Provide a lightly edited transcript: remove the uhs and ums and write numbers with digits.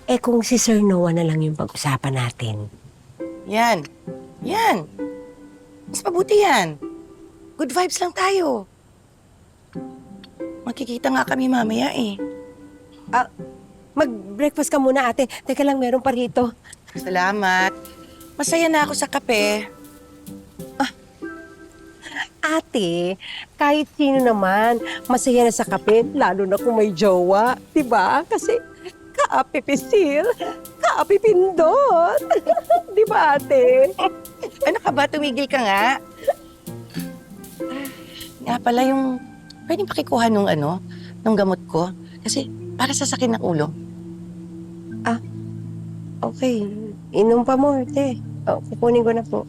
Eh kung si Sir Noah na lang yung pag-usapan natin. Yan. Yan. Mas mabuti yan. Good vibes lang tayo. Magkikita nga kami mamaya eh. Mag-breakfast ka muna, ate. Teka lang, meron pa rito. Salamat. Masaya na ako sa kape. Ate, kahit sino naman, masaya na sa kape, lalo na kung may jowa. Diba? Kasi kaapi pisil, kaapi pindot. Diba, ate? Ano ka ba? Tumigil ka nga. Nga pala yung... Pwedeng pakikuha nung nung gamot ko. Kasi para sa sakit ng ulo. Okay, inom pa mo, ate. Kukunin ko na po.